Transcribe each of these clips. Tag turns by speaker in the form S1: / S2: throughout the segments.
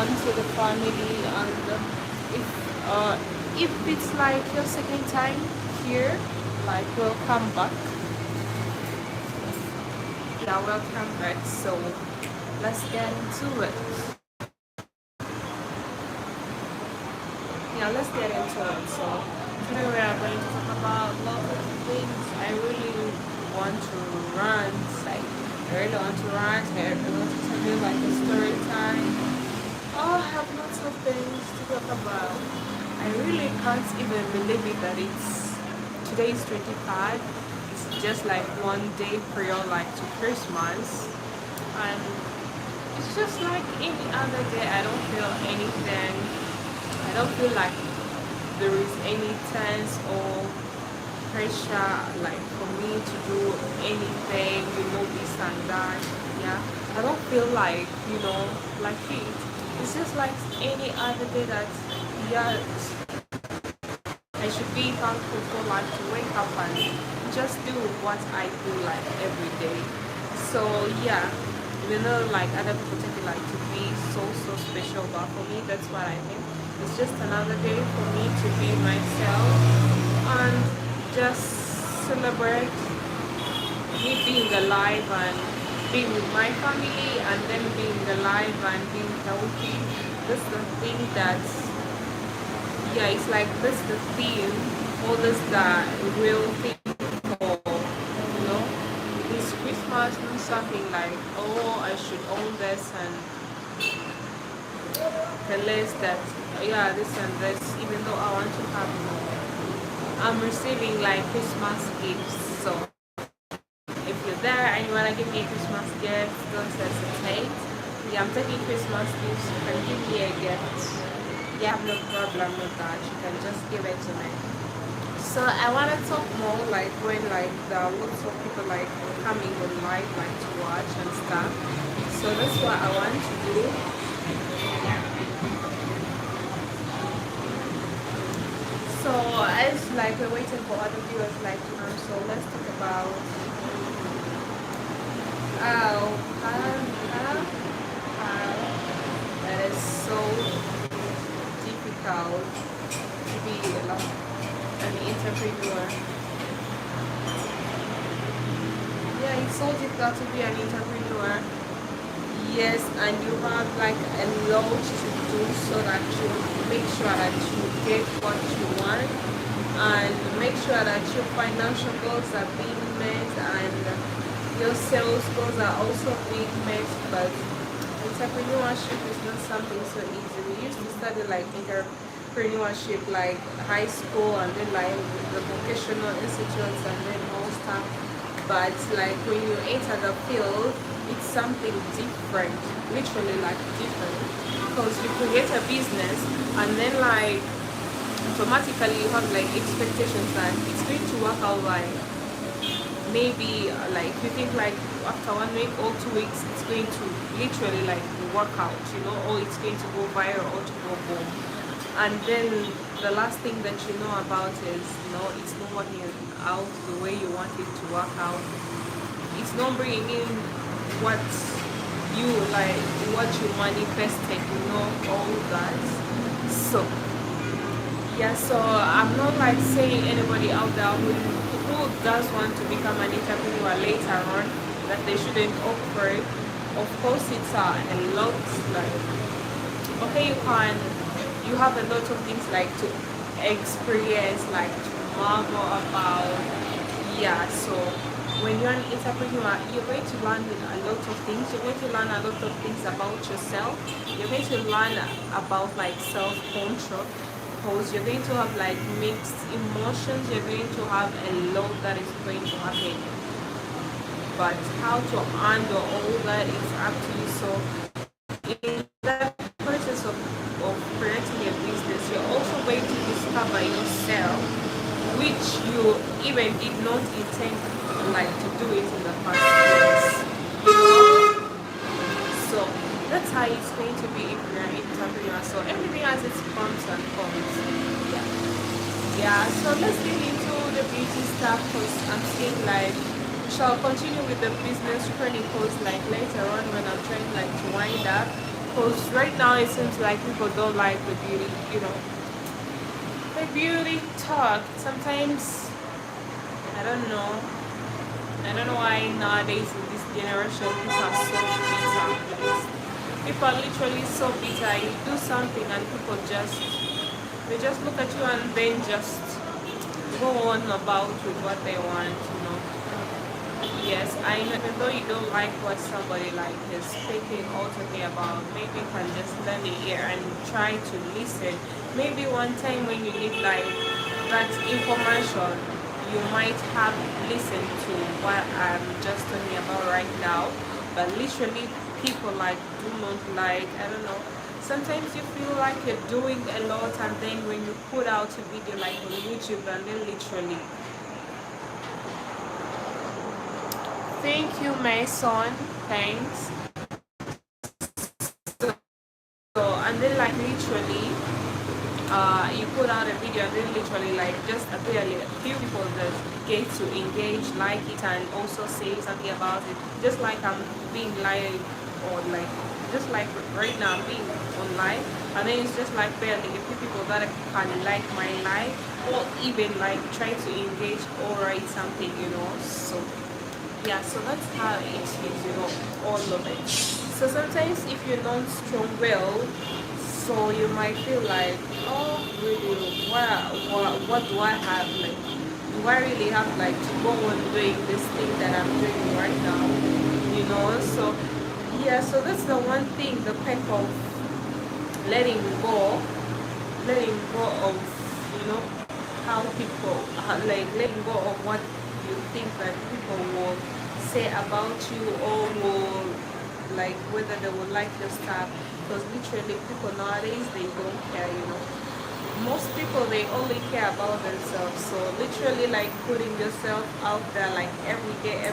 S1: on to the family. And if it's like your second time here, like welcome back. Yeah, welcome back. So let's get into it. Yeah, let's get into it. So today we are going to talk about a lot of things. I really want to rant. Like I really want to rant. I want to tell you like a story time. Oh, I have lots of things to talk about. I really can't even believe it that it's today is 25. It's just like one day prior like to Christmas, and it's just like any other day. I don't feel anything. I don't feel like there is any tense or pressure like for me to do anything, this and that. Yeah, I don't feel like, like it. It's just like any other day that, yeah, I should be thankful for, like to wake up and just do what I do like every day. So yeah, like other people take it like to be so special, but for me that's what I think. It's just another day for me to be myself and just celebrate me being alive and being with my family, and then being alive and being healthy. That's the thing that's, yeah, it's like that's the theme, or that's the real thing for, this Christmas, not something like, oh, I should own this and the list that, yeah, this and this, even though I want to have more. I'm receiving like Christmas gifts, so if you're there and you want to give me a Christmas gift, don't hesitate. Yeah, I'm taking Christmas gifts. You can give me a gift. Yeah, I have no problem with that. You can just give it to me. So I want to talk more like when like there are lots of people like coming on live like to watch and stuff. So that's what I want to do. So as like we're waiting for other viewers like to come, so let's talk about how that is so difficult to be like an entrepreneur. Yeah, it's so difficult to be an entrepreneur. Yes, and you have like a lot to do so that you make sure that you get what you want, and make sure that your financial goals are being met and your sales goals are also being met. But entrepreneurship is not something so easy. We used to study like entrepreneurship like high school, and then like the vocational institutes and then all stuff. But like when you enter the field, it's something different, literally like different, because you create a business and then like automatically you have like expectations that it's going to work out, like maybe like you think like after 1 week or 2 weeks it's going to literally like work out, or it's going to go viral or to go boom, and then the last thing that you know about is it's not working out the way you want it to work out. It's not bringing in what you like, what you manifested, all that. So yeah, so I'm not like saying anybody out there who does want to become an entrepreneur later on that they shouldn't opt for it. Of course it's a lot, like okay, you have a lot of things like to experience, like to marvel about. Yeah, so when you're an entrepreneur, you're going to learn a lot of things. You're going to learn a lot of things about yourself. You're going to learn about like self-control, because you're going to have like mixed emotions. You're going to have a lot that is going to happen, but how to handle all that is up to you. So in that process of creating a business, you're also going to discover yourself, which you even did not intend like to do it in the first place. So that's how it's going to be if you're an entrepreneur. So everything has its pros and cons. Yeah, so let's get into the beauty stuff, because I'm seeing like we shall continue with the business chronicles like later on when I'm trying like to wind up. Because right now it seems like people don't like the beauty, the beauty talk. Sometimes, I don't know. I don't know why nowadays in this generation people are so bitter. People are literally so bitter. You do something and people they just look at you and then just go on about with what they want. Yes, I know. Even though you don't like what somebody like is speaking or talking about, maybe you can just lend the ear and try to listen. Maybe one time when you need like that information, you might have listened to what I'm just talking about right now. But literally, people like do not like. I don't know. Sometimes you feel like you're doing a lot, and then when you put out a video like on YouTube, and then literally. Thank you, my son. Thanks. So, and then like literally, you put out a video and then literally like just barely a few people that get to engage, like it, and also say something about it. Just like I'm being live, or like just like right now I'm being on live, and then it's just like barely a few people that can like my live or even like try to engage or write something. So yeah, so that's how it is, all of it. So sometimes if you're not strong well, so you might feel like, oh really, what do I have, like, do I really have like to go on doing this thing that I'm doing right now? So yeah, so that's the one thing, the peck of letting go of, how people like letting go of what you think that people will say about you, or will like whether they will like your stuff. Because literally people nowadays, they don't care. Most people, they only care about themselves. So literally like putting yourself out there like every day.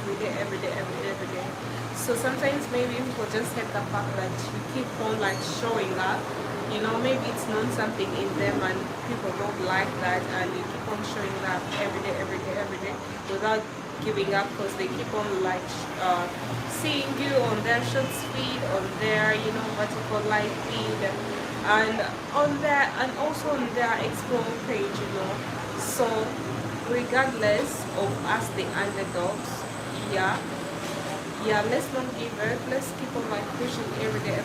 S1: So sometimes maybe people just hate the fact that you keep on like showing up. Maybe it's not something in them and people don't like that, and you keep on showing up every day without giving up, because they keep on like seeing you on their short feed, on their vertical live feed, and and also on their explore page. So regardless of us, the underdogs, yeah, let's not give up. Let's keep on like pushing every day.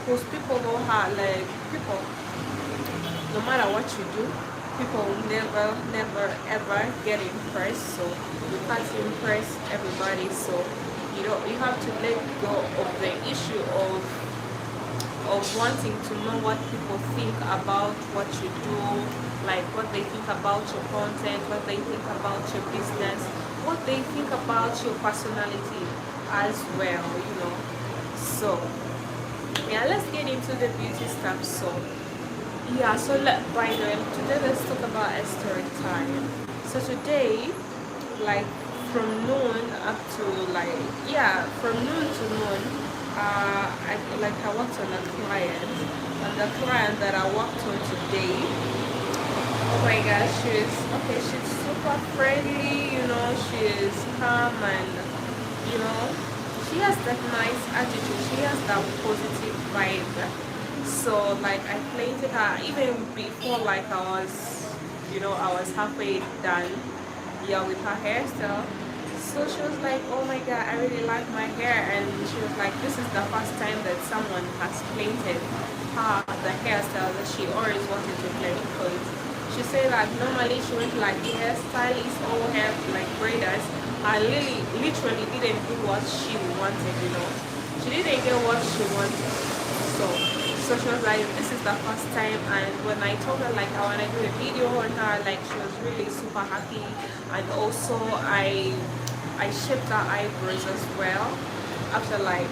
S1: Because people know how, like, people, no matter what you do, people will never ever get impressed. So you can't impress everybody. So you have to let go of the issue of wanting to know what people think about what you do, like what they think about your content, what they think about your business, what they think about your personality as well. So yeah, let's get into the beauty stuff. So yeah, so by the way, today let's talk about a story time. So today, like from noon up to from noon to noon, I worked on a client, and the client that I worked on today, oh my gosh, she's super friendly, she's calm, and she has that nice attitude, she has that positive vibe. So like I played her even before, like I was halfway done, with her hairstyle. So she was like, oh my god, I really like my hair. And she was like, this is the first time that someone has painted her the hairstyle that she always wanted to play. Because she said like normally she went like hairstylists or hair like braiders, and literally didn't do what she wanted. She didn't get what she wanted. So she was like, this is the first time. And when I told her like I want to do a video on her, like she was really super happy. And also I shaped her eyebrows as well. After like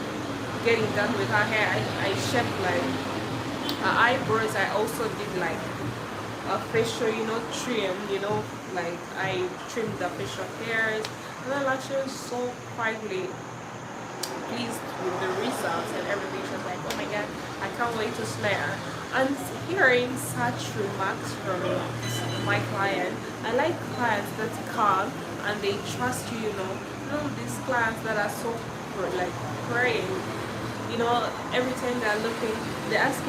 S1: getting done with her hair, I shaped like her eyebrows. I also did like a facial, trim, like I trimmed the facial hairs. And then like she was so quietly pleased with the results and everything. She was like, oh my god, I can't wait to slay her. And hearing such remarks from my client, I like clients that calm and they trust you. These clients that are so like praying, you know, every time they're looking, they're asking,